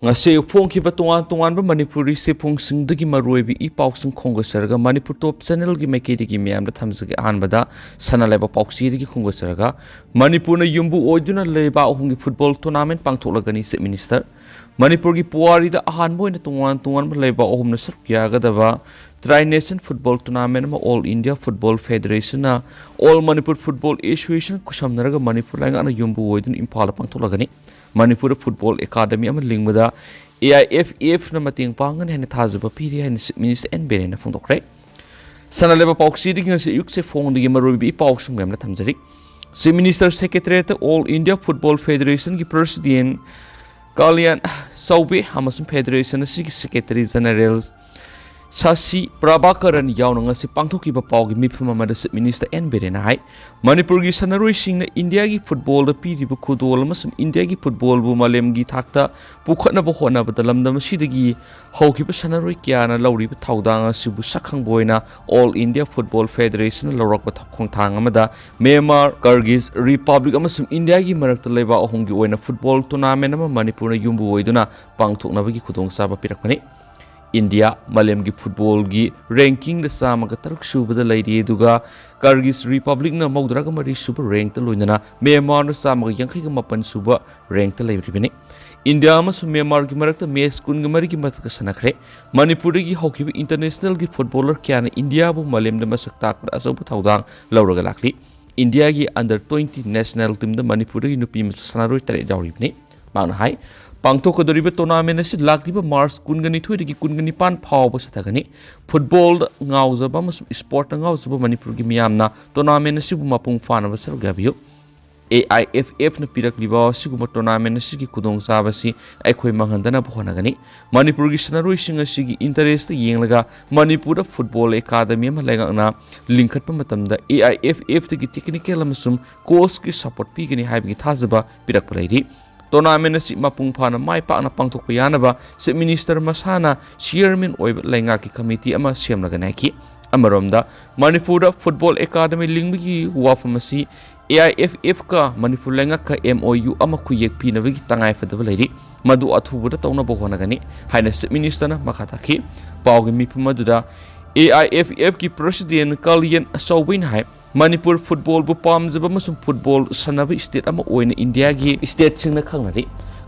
ngase phongkhiba tongan manipuri se phongsingdagi maroibi I pausing khongasarga manipur top channel gi maikedi miyam da thamjage anbada sanalaiba pauksidi khongasarga manipur na yumbu oiduna leiba ohungi football tournament pangtholagani se minister manipur gi puari da ahan boina tongan leiba ohumna sarpyagadaba tri-nation football tournament ma all india football federation na all manipur football association kusamnaraga manipur lainga na yumbu oidun impala pangtholagani Manipur Football Academy ama lingmada AIFF na mating pangan hena thajuba piri hena minister N Beren na phongdokre sanaleba pauksi ding se yuk se phong ding marobi pausung mem na thamjari se minister secretary all India Football Federation ki president Kalyan Saube amasung federation si secretary general Sasi Prabhakaran yaunanga si pangthokiba paugi mifum amada minister N Beren hai Manipur gi sanaroi singna India gi football da piribu khudol amasum India gi football bu malem gi thakta pukhatna bo hona badalamdam sidagi haukiba sanaroi kyana lauriba thaudang asibu sakhang boina all India Football Federation lawrak ba khongthang amada Myanmar Kyrgyz Republic amasum India gi marakta leba ahongi oina football tournament ama Manipur na yumbu oiduna pangthoknabagi khudong saba pirakmani India Malem gi football gi ranking da samaga taruk subada laidi duga Kyrgyz Republic na maudraga mari super rank ta loinana Myanmar na samaga yangkai ga mapan suba rank ta laibani India ma su Myanmar gi marakta match kun ga mari gi matka sanakre Manipur gi hockey international gi footballer kyana India bu Malem da masak tak da asabu thaudang lauraga lakli India gi under 20 national team da Manipur gi nupi masanaroi tare dawribani mauna hai Pangtok doriba tournament asi lakliba Mars kungani thuidagi kungani pan phawba sathagani football ngauzaba masum sport ngauzaba Manipur gi miyamna tournament asi bu mapung fanaba sargabiyo AIFF na pirakliba siguma tournament asi gi kudong sabasi aikhoi manghandana bhonagani Manipur gi sanaroi sing asi gi interest yenglaga Manipur football academy ma lengakna linkhatpa matamda AIFF gi technical amasum coach gi support pigani haibgi thajaba pirakpa lairi Tournament si mapung phana mai pakna pangthokpa yanaba se minister masana chairman oiba lainga ki committee ama siamlaga naiki amaromda Manipur Football Academy lingbi wafamasi AIFF ka Manipur lainga ka MOU ama kuyek pinabagi tangai fadaba lairi madu athubuda tawna bohonagani haina se minister na makataki pawgi mipmaduda AIFF ki president Kalyan Saubin hai Manipur football bu pamjaba masum football sanaba state ama oina India gi state singna khangnari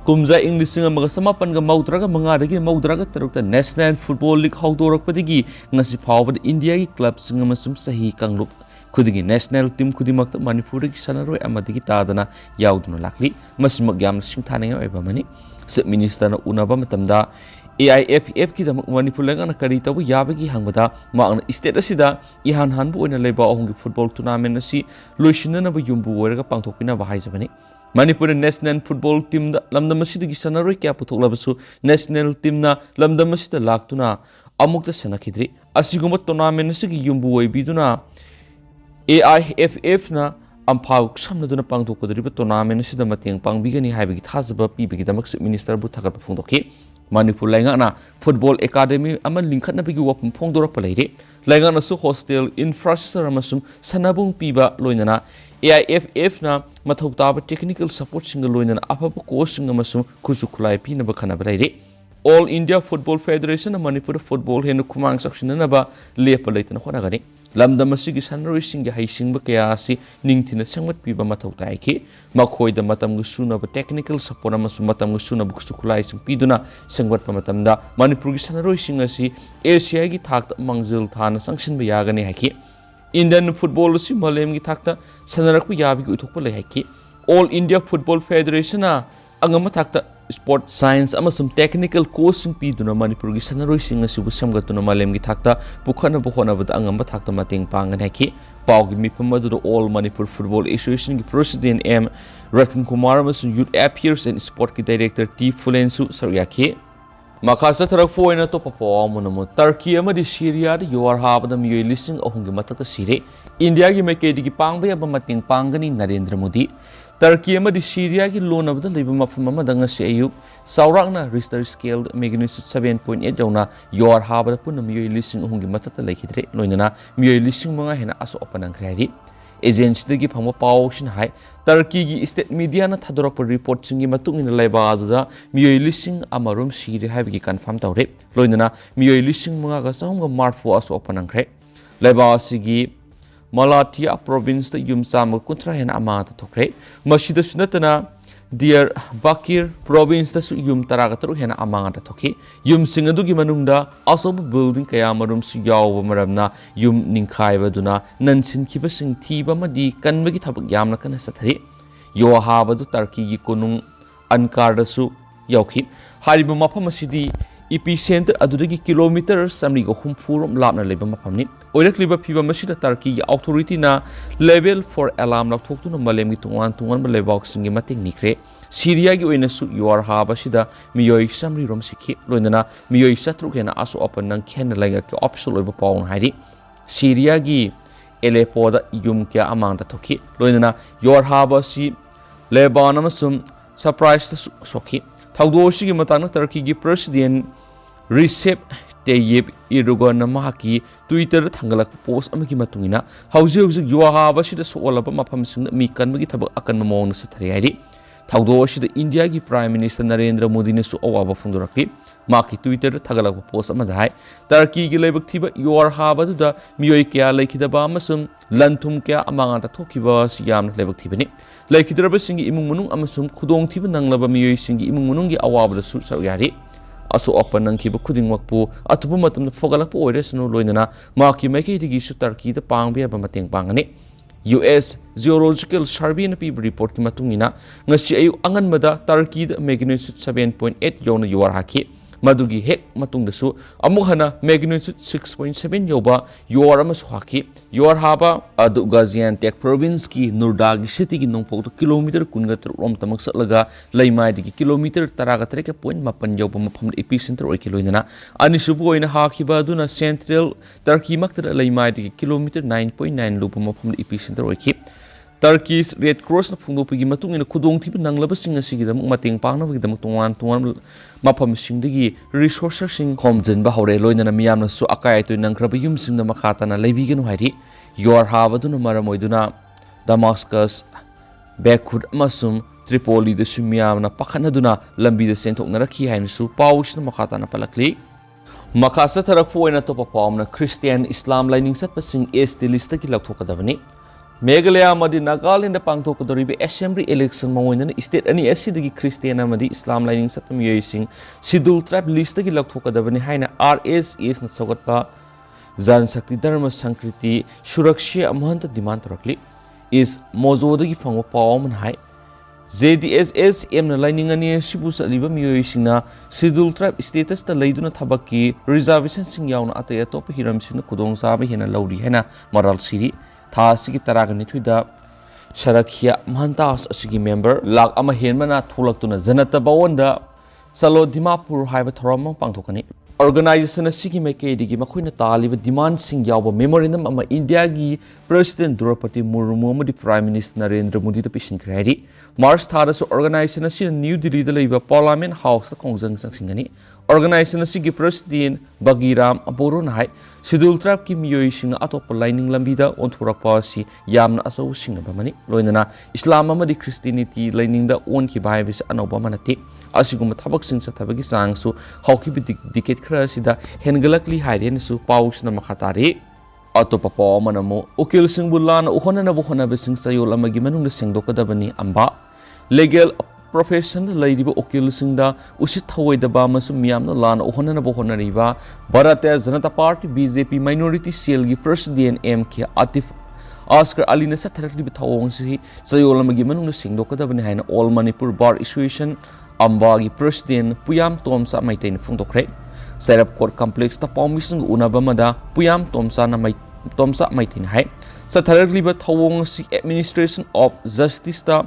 kumja English singa maga samapan ga maudraga mangadagi maudraga tarukta national football league hawdorakpadagi ngasi phawbada India gi club singa masum sahi kanglup khudigi national team khudimakta Manipur gi sanaroi amadagi tadana yauduna lakli masmak yam singthanenga oibamani se minister na unaba matamda AIFF ki damak Manipur lenga na kari tabu yabagi hangbada maang state asida ihan hanbu oina leiba ohungi football tournament asi loisina na ba yumbu oiraga pangthokpina bahai jabani Manipur national football team da lamdam asida gi sanaroi kya puthoklabasu national team na lamdam asida laktuna amukta sanakhidri asiguma tournament asi gi yumbu oibiduna AIFF na Ampau samnaduna pangthokkodriba tournament asida mateng pangbigani haibagi thajaba pibagi damak minister bu thagat phongdoki Manipur lainga football academy ama linkhat na bigi wapum phongdora palaire lainga na su hostel infrastructure amasum sanabung piba loinana AIFF na mathautaba technical support single loinana afaba coach singa amasum khusu khulai pi na bakhana balaire All India Football Federation na Manipur football henu kumang saksina na ba lepa laitana khonagani lamdam asigi sanroi singi haisingba kaya asi ningthina sangmat piba mathau taiki makhoida matam gu sunaba technical support amasu matam gu sunaba kusukulai sing piduna sangwat pa matamda Manipur gi sanroi sing asi Asia gi thakta mangjil thana sangsinba yagani haki Indian football si malem gi thakta sanarak pu yabi gi uthokpa lai haki All India Football Federation na angama thakta sport science amasum technical coaching piduna Manipur gi sanaroi sing asibu samgatuna malem gi thakta pukhana bokhona bada angamba thakta mating pangan haki pawgi mipamadu All Manipur Football Association gi president M Ratan Kumar amasum youth affairs and sport ki director T Fulensu saryaki makasa tarak foina to papo amunamu Turkey amadi Syria da yuar habada miyoi lising ohungi mataka sire India gi mekedi gi pangba yaba mating pangani Narendra Modi Turkey amadi Syria ki loan abda leiba mafam amada ngasi ayuk saurakna Richter scale magnitude 7.8 jauna yuar habada punna miyoi lising ohungi matata laikhidre loinana miyoi lising mga hena aso opanang kriyari agency फंग पाउन है Turkey की state media थादरप report लेबाद मियोई लिसिंग अमरोम सिरे है कन्फर्म तौरे लोइनना मियोई लिसिंग मंगा चाहूंगा मार्फो असोप नंख्रे लेबासी मलाथिया प्रोविंस यूम चाम कुंथ्रा हेन अमा थोख्रे मसीदसु नतना डियर बाकिर प्रोविंस यूम तराग तरुक हेन अमा थोखी यूम सिंग अदुगी मनुंगदा असोब बिल्डिंग कया मरुम सु याव मरमना यूम निंखाइबदुना ननसिनखिब सिंग थीबा मदि कनबगी थबक यामना कन सथरी यो हाबदु टर्की की कोनुंग अनकारदसु यावखी हारिब मफम असिदी इपीसेंटर अदुदगी किलोमीटर समरीग हुमफुरम लापना लेबा मफमनी ओइरक्लिबा फिबम असिदा टर्की की अथॉरिटी ना लेवल 4 अलार्म लौथोक्तुना मलेमगी तुंगान तुंगान लेबाक्सिंगी मतेंग निख्रे सीरिया की ओइनसु योर हाबसिदा मियोई समरी रोम सिखी लोइनना मियोई सत्रुक हेना आसो अपन नंग खेन लाइगा के ऑफिशियल ओइबा पाउन हाइरी सीरिया की एलेपोदा युम के अमांग थोखी लोइनना योर हाबसि लेबान अमसुम सरप्राइज सोखी थौदोसी की टर्की की प्रेसिडेंट रिसेप तेयेब इरडोगन की ट्विटर थंगलक पोस्ट हौजिक युवाहाबसिद सोलब मफम मी कनबगी थबक अकन मौन सथरे है थौदोसी इंडिया की प्राइम मिनिस्टर नरेंद्र मोदी ने अवाब फोंदोरक्ली माकी ट्विटर थगलक पोस्ट है टर्की की लेबक थीब योर हाबद मियोई क्या लेखिदबा लनथुम क्या अमांगा थोखिबस याम लेबक थीबनी लेखिदरबसिंगी इमुंग मनुंग अमसुम खुदोंग थीब नंगलब मियोई सिंगी इमुंग मनुंगी अवाबदसु सरुयारी असो अपन नंखिब खुदिंगमकपु अतुबु मतम फोगलकपु ओइरेसनु लोइनना माकी मैकेदिगिसु टर्की द पांगबेब मतेंग पांगने US जियोलॉजिकल सर्वे ने पीब रिपोर्ट की मतुंगिना ngasi ayu anganbada turkey da magnitude 7.8 yona yuar haki madugi hek matungdasu amuk hana magnitude 6.7 yoba yuar amasu haki yuar haba adu gaziantep province ki nurdagi city ki nongpok kilometer kungatur rom tamak satlaga laimai digi kilometer taraga treke point mapan yoba mafam epicenter oi kiloina anisubu oina hakiba aduna central turkey maktra laimai digi kilometer 9.9 lupa mafam epicenter oi ki Turkey's Red Cross na phungdopigi matung ina khudong thiba nanglabasing asigidamuk mateng pangnabagidamuk tungan mafamsingdagi resources sing khomjenba hore loinana miyamna su akai toy nangkraba yumsingna makhatana leibigenu hairi yor habaduna maramoiduna Damascus Beirut amasum Tripoli da sumiyamna pakhanaduna lambi da sentoknarakhi hainsu pausna makhatana palakli makasa tarakfu oina topa pawmna Christian Islam lining satpasing este lista ki laukthokadabani Meghalaya amadi Nagaland pangthokadoriba assembly election mamoinana state ani asidagi Christian amadi Islam lining satpam yoising schedule tribe list dagi laukthokadabani haina RSS na sogatpa jan shakti dharma sankriti suraksha amahanta demand torakli is mozodagi phangwa pawman hai JDSSM na lining ani sibu saliba miyoisingna schedule tribe status ta leiduna thabaki reservation sing yauna atay atop hiram sing kudong sabe hena lauri hena moral siri थासिगी तरागनिथुदा शरखिया महंतास असिगी member lakh अमा हेनमना थोलक्तुना जनताबावंदा सलो दिमापुर हाइबा थोरम पांथोकनी ऑर्गेनाइजेशन असिगी मेकेदिगी मखोइना तालिबा डिमांड सिंग यावबा मेमोरेंडम अमा इंडिया की प्रेसिडेंट द्रौपदी मुर्मू अमदी प्राइम मिनिस्टर नरेंद्र मोदी दा पिसिनख्रेरी मार्च थादासु ऑर्गेनाइजेशन असि न्यू दिल्ली दा लेबा पार्लियामेंट हाउस दा खोंजंग संगसिंगनी ऑर्गेनाइजेशन असिगी प्रेसिडेंट बगीराम अबोरोन हाई शेड्यूल ट्राइब की मियोइसिंग अतोप लाइनिंग लंबीदा ओंथोरकपा असि यामना असौ सिंगबमनी लोइनना इस्लाम अमदी क्रिस्टियनिटी लाइनिंग दा ओनखिबा हाइबिस अनौबा मनति असिगुम थबक सिंग सथबगी चांगसु हौखिबि डिकेट खरा सिदा हेनगलकली हाइरेनसु पाउसना मखातारी अतोप पावमनमो उकिल सिंग बुलान उखनना बुखना बिसिंग सयोल अमगी मनुंग सेंगदोकदबनी अंबा लीगल प्रोफेशन लेरिबा उकिल सिंगदा उसित थवैदबा मसुम मियामना लान उखनना बुखनरिबा Bharatiya Janata party BJP minority cell की प्रेसिडेंट MK आतिफ आस्कर अली ने सथरकलिबा थवोंगसि सयोल अमगी मनुंग सेंगदोकदबनी हाइना ऑल मणिपुर बार एसोसिएशन अंबा की प्रेसिडेंट पुयाम तोमसा माइतेन फुंगदोखरे सेरप कोर्ट कॉम्प्लेक्स ता पाउमिसिंग उनाबमदा पुयाम तोमसा माइतेन हाइ सथरकलिबा थवोंगसि एडमिनिस्ट्रेशन ऑफ जस्टिस ता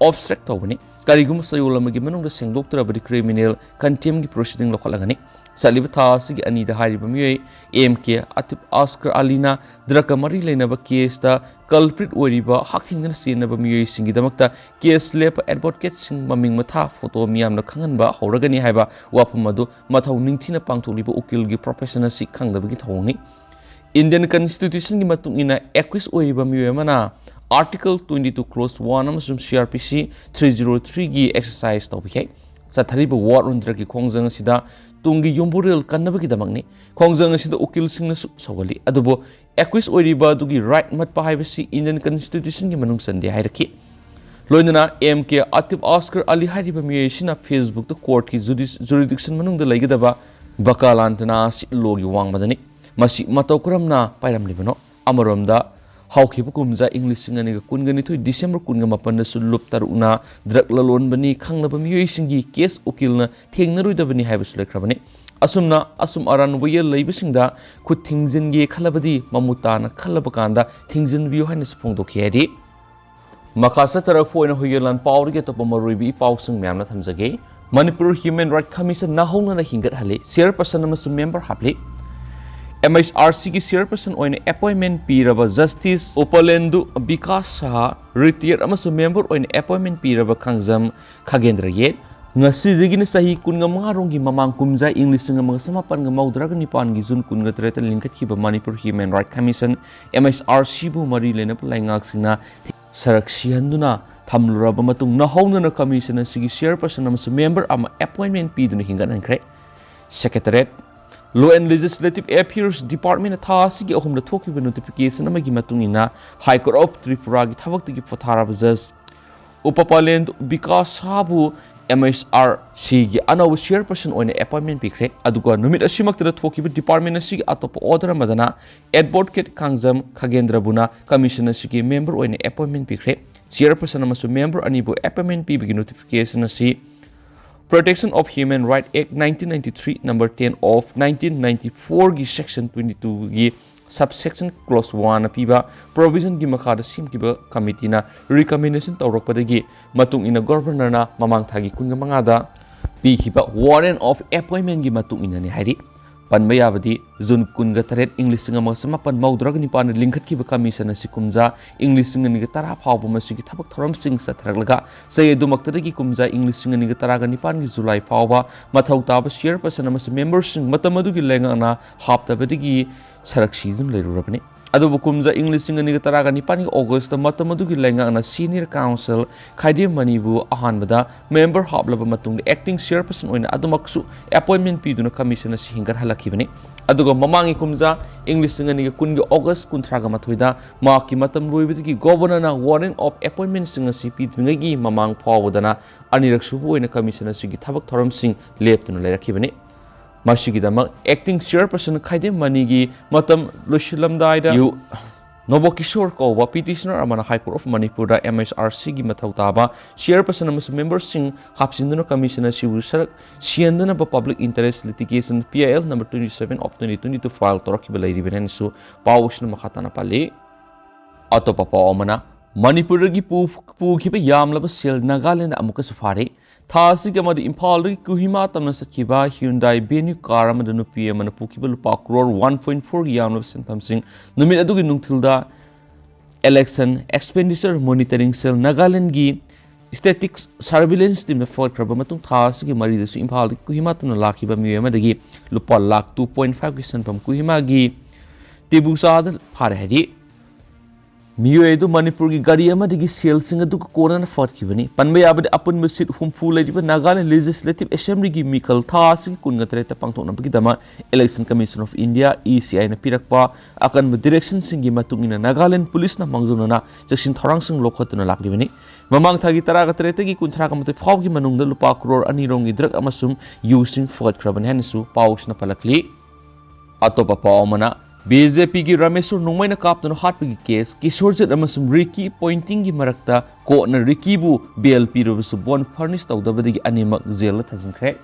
ऑब्स्ट्रक्ट तौबनी करिगुम सयोलमगी मनुंग सेंगदोक्तरबदि क्रिमिनल कंटेम्प की प्रोसीडिंग लखलगनी सलिब थासिगी अनीदा हारिबा मियोय MK आतिफ आस्कर अलीना द्रक मरी लेनबा केस दा कल्प्रिट ओरिबा हाकिंगन सेनबा मियोय सिंगी दमकता केस लेप एडवोकेट सिंग ममिंग मथा फोटो मियामना खंगनबा हौरगनी हाइबा वाफम मदु मथौ निंगथिना पांगथोलिबा उकिल की प्रोफेशनल सि खंगदबगी थौनी इंडियन कॉन्स्टिट्यूशन की मतुंगिना 21 ओरिबा मियोय मना Article 22 Clause 1 amasum CRPC 303 gi exercise tawbikhai chathariba ward undraki khongjang asida tungi yomburel kannabagi damangni khongjang asida ukil singna sawali adubo equis oiriba dugi right matpa haibasi Indian Constitution gi manung sande hairaki loinana MK Atif Oscar Ali hariba miyesina Facebook to court ki jurisdiction manung da laigadaba bakalantana logi wangmadani masi matawkuramna pairamlibano amaramda haukiba kumja English singaniga kungani thoi December kunga mapanna sulup taruna drug lalonbani khangnaba miyoisingi case ukilna thengnaruidabani haibas lekrabani asum aran wayel leibisingda khut thingjinge khalabadi mamutana khalabakanda thingjin biyo haina sphongdokhiari makasa taraf hoina hoyelan pawrige topamaruibi pawsung myamna thamjage Manipur Human Rights Commission na hongna hingat hale chairperson amasu member hapli MHRC की chairperson ओइने appointment Pirba Justice Upalendu Vikas Saha retired amasu member ओइने appointment Pirba खंगजम Khagendra ये ngasi digini sahi kunga mangarong gi mamang kumja English nga mga samapan nga maudraga nipan gi jun kunga treta lingkat ki ba Manipur Human Rights Commission MHRC bu mari lena pulai ngak singna saraksianduna thamluraba matung na hongna na commission sigi chairperson amasu member ama appointment piduna hingan angkre secretariat Law and Legislative Affairs Department thasigi ahumda thokiba notification amagi matungina High Court of Tripura gi thabaktagi phatharaba judge Upapalend Vikas Sabu MHRC gi anouba chairperson oina appointment pikre aduga numit asimakta thokiba department asigi atopa order amadana advocate Kangjam Khagendra buna commission asigi member oina appointment pikre chairperson amasu member anibu appointment pibigi notification asi Protection of Human Rights Act 1993 number 10 of 1994 gi section 22 gi subsection clause 1 piba provision gi makhada simkiba committee na recommendation tawrakpadagi matung ina governor na mamang thagi kunga mangada pi khiba warrant of appointment gi matung ina ni hairi panba yabadi zun kunga taret English nga masamapan maudrag ni pan lingkhat ki ba commission si kumja English nga ni tara phawba masigi thabak thoram sing sathraklaga say dumakta gi kumja English nga ni tara ga ni pan gi July phawba mathau ta ba chairperson mas members sing matamadu gi lenga na hapta badigi sarakshi dun leirurabani adu bukumja English nga ni tara ga ni pan gi August matamadu gi lenga na senior council khaidi manibu ahanbada member hablaba matung acting chairperson oina adumaksu appointment piduna commission si hingar halakibani aduga mamangi kumja English nga ni kungi August kunthraga mathoida maki matam loibidigi governor na warrant of appointment singa si piduna gi mamang phawdana aniraksubu oina commission si gi thabak thoram sing leptuna lerakibani Mashigidama acting chairperson Khaide Manigi Matam Lushilamdaida you Nobokishore Kowa petitioner Amana High Court of Manipur MHRC gi Mathautaba chairperson amas member sing Hapsinduna Commissioner Shivu Sarak Siandana Public Interest Litigation PIL number 27 of 2022 file Torakibalai Ribenensu Pawshna Makhatana Pali Atopapa Omana Manipur gi Pukiba Yamlaba Sil Nagaland Amuka Safari Thasi Gamadi Impal Kuhima Tamna Sakiba Hyundai Venue car Amadanu PM and Pukiba Lupa crore 1.4 yam of Senpam Singh Numit Adugi Nungtilda Election Expenditure Monitoring Cell Nagaland gi Statics Surveillance Team Fort Krabamatung Thasi Mari the Impal Kuhima Tamna Lakiba Muamadagi Lupa Lak 2.5 Senpam Kuhima gi Tibusad Parhedi Miyo Manipur gi gari amadagi sales singa du corona fort kibani panbe abade apun mesit humfu lediba Nagaland Legislative Assembly gi mikal thasi kunga treta pangthok nabagi dama Election Commission of India ECI na pirakpa akan direction singi matungina Nagaland Police na mangjuna jaksin thorang sing lokhotuna laklibani mamang thagi taraga treta gi kunthra ka mate phaw gi manungda lupa crore anirong gi drug amasum using fort kraban hansu paus na palakli atopa paumana BJP Rameshore Nungmaina Kaptano Hatpigi case, Kishorjit Amasum Ricky pointing Marakta, Ko na Ricky Bu, BLP Rubusu Bon furnished out the Animak Zela Tazin Crack.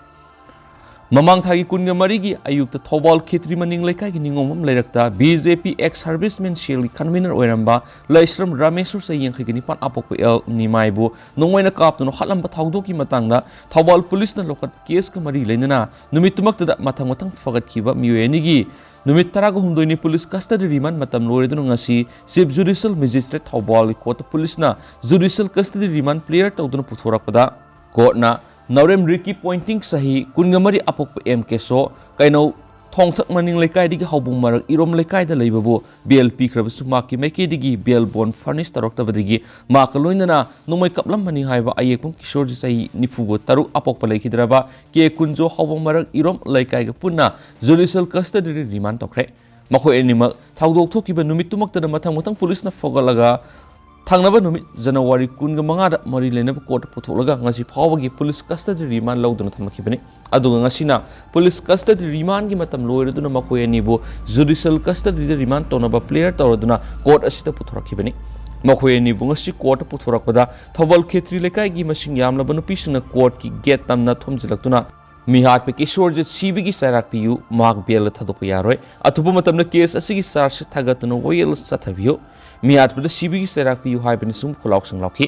Mamang Thagi Kunga Marigi, Ayuk the Tobal Kitri Maning Leka Ningom Lerakta, BJP ex serviceman Shirley Convener Oeramba, Laisram Rameshore saying Higinipan Apoku El Nimaibu, Nungmaina Kaptano Halamba Taudoki Matanga, Tobal Police na Lokat case Kamari Lenana, Numitumak that Matangatang Fagat Kiba Muenigi. Numit tarago humdoi police custody remand matam lori dunu ngasi chief judicial magistrate Thobal court police na judicial custody remand player tawdunu puthorakpada court na Naurem Ricky pointing sahi kungamari apok M keso kaino थोंथक मनिंग लेकाइदगी हौबुंग मरक इरोम लेकाइदा लेबबो bail पिख्रबसु माकी मेकेदिगी bail bond furnish तरक्तबदगी माका लोइनना नोमै कपलमनि हाइबा अयेकपुम किशोरजी सही निफुगो तरु अपोकप लेखिद्रबा के कुंजो हौबुंग मरक इरोम लेकाइगा पुन्ना जुडिशियल कस्टडी रिमांड तोख्रे मखोय एनिमक थाउदोक थोकिबा नुमितुमक्तदा मथंग मथंग पुलिसना फोगलगा थांगनबा नुमित जनवरी 15 मरी लेनब कोर्ट पुथोलगा ngasi फावगी पुलिस कस्टडी रिमांड लौदुना थमखिबनि अदुगा ngasiना पुलिस कस्टडी रिमांड की मतम लोइरदुना मखोय एनिबो जुडिशियल कस्टडी रिमांड तोनबा प्लेयर तौरदुना कोर्ट असिदा पुथोरखिबनि मखोय एनिबो ngasi कोर्ट पुथोरकपदा थबल खेत्री लेकाइगी मसिंग यामलबा नुपिसिंगना कोर्ट की गेट तमना थोमजिलक्तुना mihat-Kishorjit सीबीगी सैराक पियु मार्क बेल थदोप यारोय अथुप मतमना केस असिगी चार्ज थागतुना वयल सथबियो मिहात सीबीगी सैराक पियु हाइबनि सुम खुलाउसंग लाखि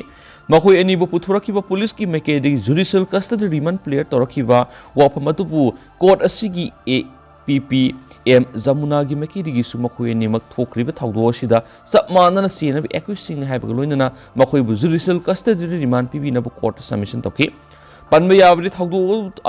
मखोय एनिबो पुथोरखिबा पुलिस की मेकेडी जुडिशियल कस्टडी रिमांड प्लेयर तोरखिबा वाफम अतुबु कोर्ट असिगी APPM जमुना की मेकेडी सु मखोय एनिमक थोक्रिबा थाउदो असिदा सब मानना सेनब एक्विसिंग हाइबग लोइनना मखोयबु जुडिशियल कस्टडी रिमांड पिबिनबु कोर्ट सबमिशन तोखि पन्बा याबदि थाउदो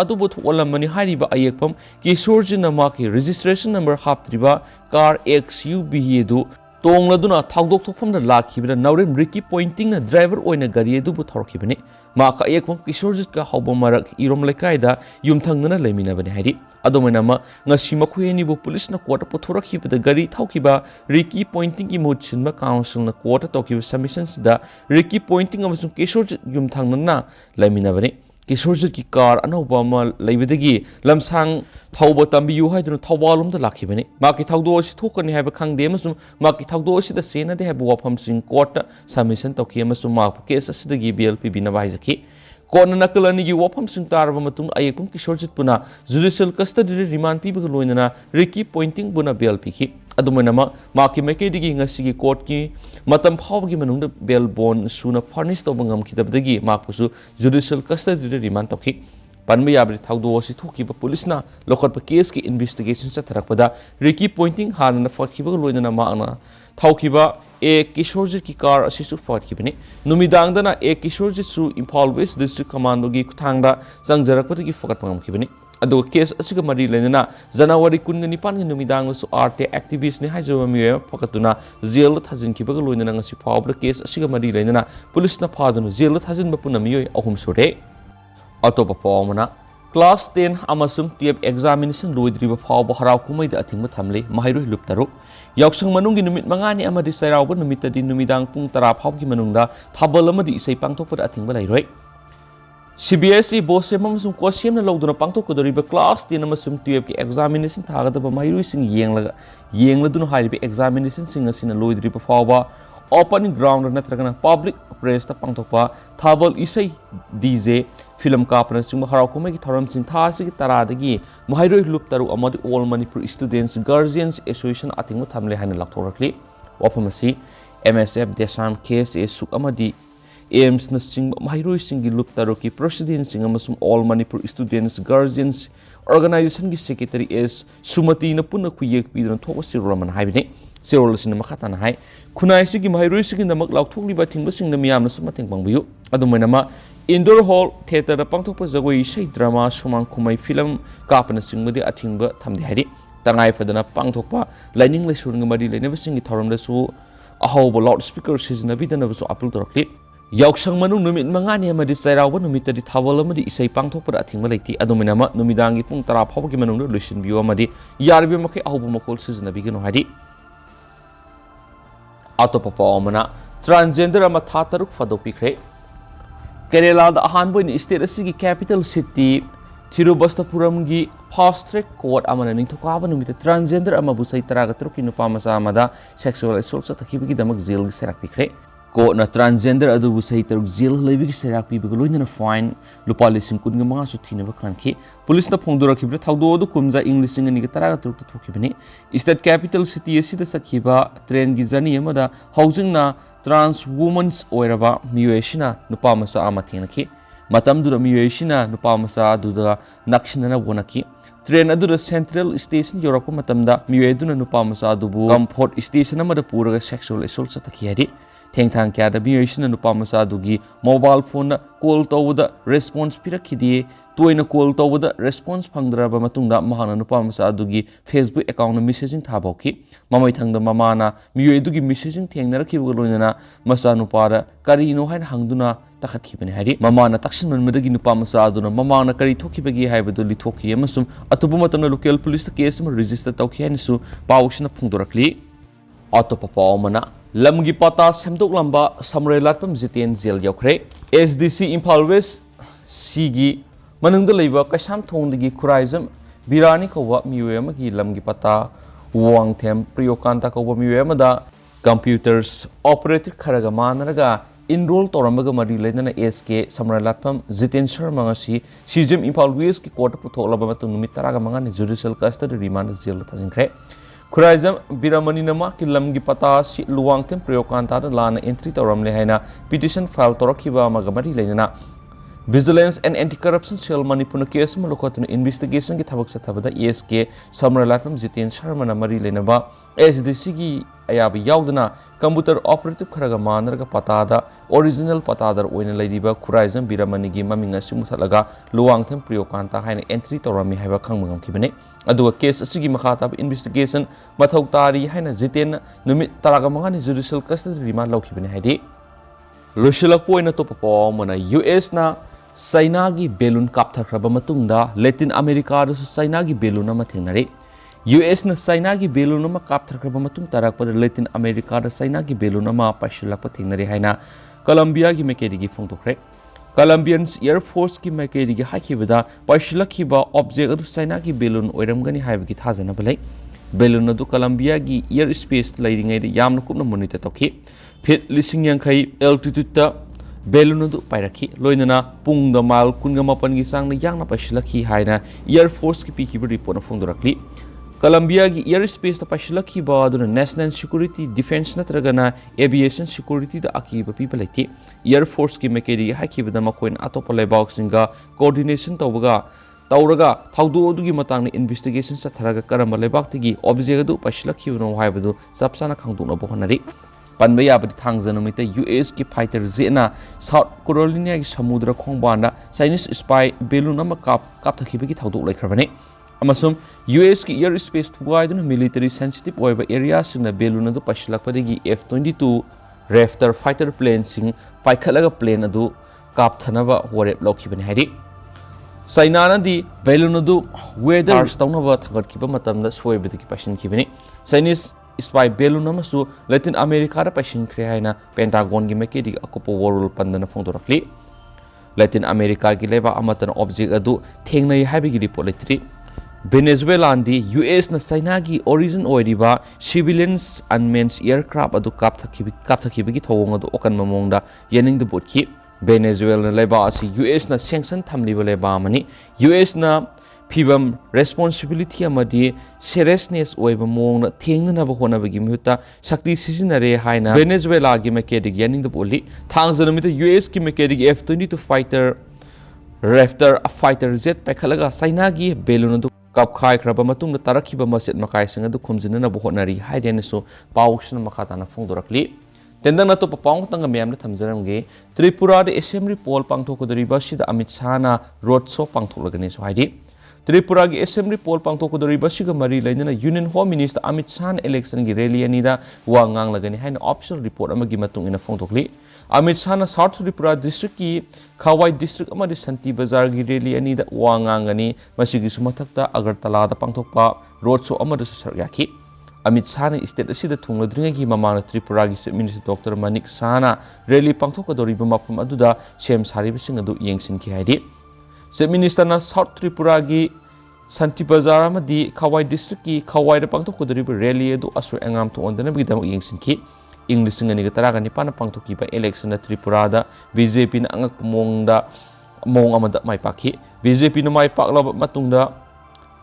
अदुबो थोलमनि हारिबा अयेकपम किशोरजिना माकी रजिस्ट्रेशन नंबर हापत्रिबा कार XUV दु तोंगलदुना थाउदोक थोफमदा लाखिबदा नवरेम रिकी पॉइंटिंग ना ड्राइवर ओइना गाड़ी अदुबु थोरखिबनि माका अयेकपम किशोरजित का हौबो मरक इरोम लेकाइदा युमथंगना लेमिनाबनि हारि अदोमैनामा ngasi मखोयनिबो पुलिस ना कोर्ट पुथोरखिबदा गाड़ी थाउखिबा रिकी पॉइंटिंग की मुदसिनबा काउंसिल ना कोर्ट तोखिबा सबमिशन सिदा रिकी पॉइंटिंग अमसुं किशोरजित युमथंगना लेमिनाबनि किशोरजित की car anouba leibadagi lamsang thauba tambiyu haiduna thawalumda lakhibani maki thawdo asi thokani haiba khangde amasum maki thawdo asi da sena de haiba wafam sing court submission tawki amasum mak case asidagi BLP bina baizaki कोन नकलनी की वफम सिंग तारबा मतुंग अयेकुम किशोरजित पुना judicial custody remand पीबग लोइनना रिकी पॉइंटिंग बुना बेल पिखि अदुमैनामा माकी मेकेदिगी ngasi कोर्ट की मतम फावगी मनुंग बेल बोन सुना फर्निश तोब ngamखिदबदगी माकपुसु जुडिशियल कस्टडी रिमांड तोखि पनबा याबरि थाउदो असि थोकिबा पुलिसना लोखटपा केस की इन्वेस्टिगेशन चथरकपदा रिकी पॉइंटिंग हानना फखिबग लोइनना माना थाउकिबा किशोरजित की कार असिसु फटखिबनि नुमिदांगदना किशोरजित सु इम्फाल वेस्ट डिस्ट्रिक्ट कमांडो की खुथांगदा चंगजरकपदगी फकट पंगमखिबनि अदो केस असिगा मरी लेना जनवरी 19 की नुमिदांगसु आरटी एक्टिविस्ट ने हाइजो मिय फकतुना जेल थाजिनखिबग लोइनना ngasi फावब्र केस असिगा मरी लेना पुलिसना फादुनु जेल थाजिनब पुना मिय अहुम सोरे अतोप पावमना क्लास 10 अमसुम 12 एग्जामिनेशन लोइद्रिबा फावब हराव कुमैदा अथिंग थमले माहिरु लुपतरु यावसंग मनुंगी नुमित मंगानी अमदि सैरावब नुमितदि नुमिदांग पुंग 10 फावगी मनुंगदा थाबल अमदि इसै पांगथोकपद अथिंग लाइरोय CBSE बोसेम अमसुम कोसेमना लौदुना पांगथोकदोरिबा क्लास 10 अमसुम 12 की एग्जामिनेशन थागदबा माहिरुसिंग येंगलदुना हारिबा एग्जामिनेशन सिंग असिना लोइद्रिबा फावबा ओपन ग्राउंड नत्रगना पब्लिक प्रेस ता पांगथोकपा थाबल इसै DJ फिल्म कापना सिंह हराकुमे की थरम सिंह थासी की तरादगी माहिरोय लुपतरु अमदि all Manipur students guardians association अथिंग थमले हाइन लाथोरखली वफमसी MSF देसाम केस सुक अमदि एम्स न सिंह माहिरोय सिंह की लुपतरु की प्रेसिडेंट सिंह अमसुम all Manipur students guardians organisation की सेक्रेटरी एस सुमति न पुन खुयेक पिदन थोक सिरोमन हाइबने सिरोल सिन मखातान हाइ खुनाइ सिगी माहिरोय सिगी नमक लाथोकलिबा थिंग सिंह न मियामन सुमतें पंगबियु अदुमैनामा इंडोर हॉल थिएटर पांथोप जगोई सै drama Sumang Khumai film कापना सिंगमदि a thing थमदे हारि तंगाय फदना पांथोप लाइनिंग लेसुन गमदि लेनेबसिंग थरमदसु अहौब लाउड स्पीकर सिजनबिदनबसु अपील तोरखलि यावसंग मनु नुमित मंगानी अमदि सैरावब नुमितदि थावल अमदि इसै पांथोप अथिंग लेति अदुमिनामा नुमिदांगी पुंग 10 फावगी मनुंग लुसिन बियो अमदि यारबि मखे अहौब मकोल सिजनबिगनो हारि अतोप पावमना ट्रांसजेंडर अमा था तरुक फदोपिख्रे केरला अहानबोइन स्टेट की कैपिटल सिटी थिरुवनंतपुरम की फास्ट ट्रैक कोर्ट अमना निथोकाब नुमित ट्रांसजेंडर अमबु सही 13 की नुपामचा अमदा सेक्सुअल असोल्ट चथखिबगिदमक जेल की सेराक पिख्रे कोर्टना ट्रांसजेंडर अदुबु सही 13 जेल लेबिगी सेराक पिबग लोइनना फाइन लुपा 15,000 सु थिनब खानखि पुलिसना फोंदोरखिबदा थाउदोदु कुमजा इंग्लिश नि 13 थोखिबनि स्टेट कैपिटल सिटी असिदा सखिबा ट्रेन की जर्नी अमदा हौजिंगना ट्रांस वुमेन्स ओइरबा मियोयसिना नुपामचा अमा थेनखि मतमदुदा मियोयसिना नुपामचा दुदा नक्सिनना वनखि ट्रेन अदुदा सेंट्रल स्टेशन योरकप मतमदा मियोयदुना नुपामचा दुबु कंफर्ट स्टेशन अमदा पुरगा सेक्सुअल असोल्ट चथखि हारि थेंगथांग क्यादा मियोयसिना नुपामचा दुगी मोबाइल फोन कॉल तौदा रेस्पॉन्स पिरखिदि toina call tawda response phangdraba matungda mahana Nupamacha adugi Facebook account na messaging thabauki mamai thangda mamana miyoi adugi messaging thengnarakhiba loinana macha nupara karino haina hangduna takhatkibani hari mamana taksin manmadagi Nupamacha aduna mamana kari thokibagi haibadu lithoki amasum atubu matamna local police case ma register tawki hainisu pawsina phungdorakli atopa pawmana lamgi pata semdok lamba samre latpam jiten jail yaukre SDC Imphal West Sigi manungda leiba kaisam thongdagi khuraizam birani kowa miwe amagi lamgi pata wangthem priyokanta kowa miwe amada computers operator kharaga manaraga enroll toramaga mari leinana SK samralatpam Jiten Sharma ngasi Sijim Imphal West ki court putholaba matung numit 15 ni judicial custody remand jail thajingkre khuraizam biramani nama ki lamgi pata si luwangthem priyokanta da lana entry toramle haina petition file torakhiba amaga mari leinana Vigilance and Anti-Corruption Cell Manipur case ma lokotun investigation ki thabak sa thabada ESK samralatpam Jiten Sharma na mari lenaba SDC ki ayaba yaudana computer operative kharaga manarga patada original patadar oina leidiba khuraizam biramani gi maminga simutalaga luwangthem priyokanta haina entry torami haiba khangmangam kibane aduga case asigi makhatab investigation mathau tari haina Jiten numit 15 ni judicial custody remand laukibane haidi loshilak poina to papo mana US na China gi balloon kapthakraba matungda Latin America da China gi balloon ama thengnare US na China gi balloon ama kapthakraba matung tarakpa Latin America da China gi balloon ama paishilakpa thengnare haina Colombia gi mekedi gi phongtokre Colombian Air Force ki mekedi gi hakibada paishilakhiba object adu China gi balloon oiramgani haibagi thajana balai balloon adu Colombia gi air space leiringai da yamna kupna monitor tokhi fit lising yankai altitude ta balloon adu pairaki loinana pungda mile kunga mapan gi sangna yangna paishilakhi haina Air Force ki pikiba report na phongdorakli Colombia gi air space ta paishilakhi ba aduna national security defense natragana aviation security da akiba people leti Air Force ki mekedi hakiba da makoin atopa leibak singa coordination tawbaga tauraga thaudu adugi matangna investigation sa tharaga karamba leibak tigi object adu paishilakhi no haibadu sapsana khangduna bohanari Panba yabadi thangjanumita US ki fighter zena South Carolina ki samudra khongbanda Chinese spy balloon ama kapthakibagi thaudok laikhrabane amasum US ki air space thugaiduna military sensitive oiba area singna balloon adu paishilakpadagi F-22 Raptor fighter plane sing paikhalaga plane adu kapthanaba warep laukibani haidi China na di balloon adu weather stawnaba thagatkiba matamda soibadagi pashinkibani Chinese spy balloon amasu Latin America da pashin haina Pentagon gi mekedi akopo world pandana phongdorakli Latin America gi leba amatan object adu thengnai haibigi report letri Venezuela andi US na China gi origin oiriba civilians unmanned aircraft adu kapthakibigi thawong adu okan mamongda yening the botki Venezuela na leba asi US na sanction thamliba leba mani US na Pibam responsibility amadi seriousness oiba mongna thengnaba honabagi muta sakti sisinare haina Venezuela gi mekedi yaning the boli thangjanamita US ki mekedi F-22 fighter Raptor a fighter jet pekhalaga China gi balloon du kapkhai khraba matungna tarakhiba maset makai singa du khumjinana bo honari haidenesu pawsna makhatana phongdorakli tendang nato papang tanga miyam na thamjaramge Tripura de assembly poll pangthokodoriba sida Amit Shah na road show pangtholagani so haidi Tripura ki assembly poll pangthokodoriba siga mari lainana Union Home Minister Amit Shah election gi rally anida wangang lagani haina official report amagi matung ina phongthokli Amit Shah na South Tripura district ki Khawai district amadi Santi Bazar gi rally anida wangang ani masigi sumathakta Agartala da pangthokpa road show amada saryaki Amit Shah na state asida thungladringa gi mamang Tripura gi Chief Minister Dr. Manik Shah na rally pangthokodoriba mafam aduda sem sariba sing adu yengsin ki haidi Chief Minister na South Tripura gi Santi Bazar amadi Khawai district ki Khawai da pangthokodoriba rally adu asu engam thongdana bigidam yengsin ki English ngani ga taraga ni pana pangthokiba election na Tripura da BJP na angak mongda mong amada mai pakhi BJP na mai paklaba matungda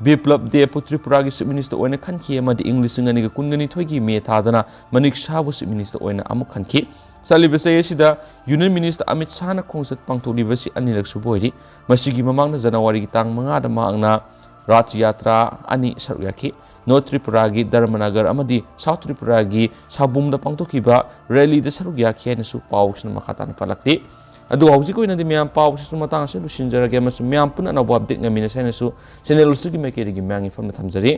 Biplab de Tripura gi Chief Minister oina khanki amadi English ngani ga kungani thoigi me thadana Manik Shah bu Chief Minister oina amuk khanki Salibase sida Union Minister Amit Shah na khongsat pangtholibasi si anilak suboiri masigi mamangna January gi tang 5 da maangna Rath Yatra ani saryaki North Tripura gi Dharmanagar amadi South Tripura gi Sabum da pangthokiba rally da sarugyaki na su pawsna makhatana palakti ꯑꯗꯨ ꯍꯧꯖꯤꯛ ꯑꯣꯏꯅꯗꯤ ꯃꯌꯥꯝ ꯄꯥꯎꯁꯤꯁꯨ ꯃꯇꯥꯡ ꯑꯁꯤ ꯂꯣꯏꯁꯤꯟꯖꯔꯒꯦ ꯑꯃꯁꯨꯡ ꯃꯌꯥꯝ ꯄꯨꯟꯅ ꯑꯅꯧꯕ ꯑꯞꯗꯦꯠ ꯉꯝꯃꯤꯟꯅꯁꯦ ꯍꯥꯏꯅꯁꯨ ꯆꯦꯅꯦꯜ ꯑꯁꯤꯒꯤ ꯃꯥꯏꯀꯩꯗꯒꯤ ꯃꯌꯥꯝꯒꯤ ꯐꯝꯅ ꯊꯝꯖꯔꯤ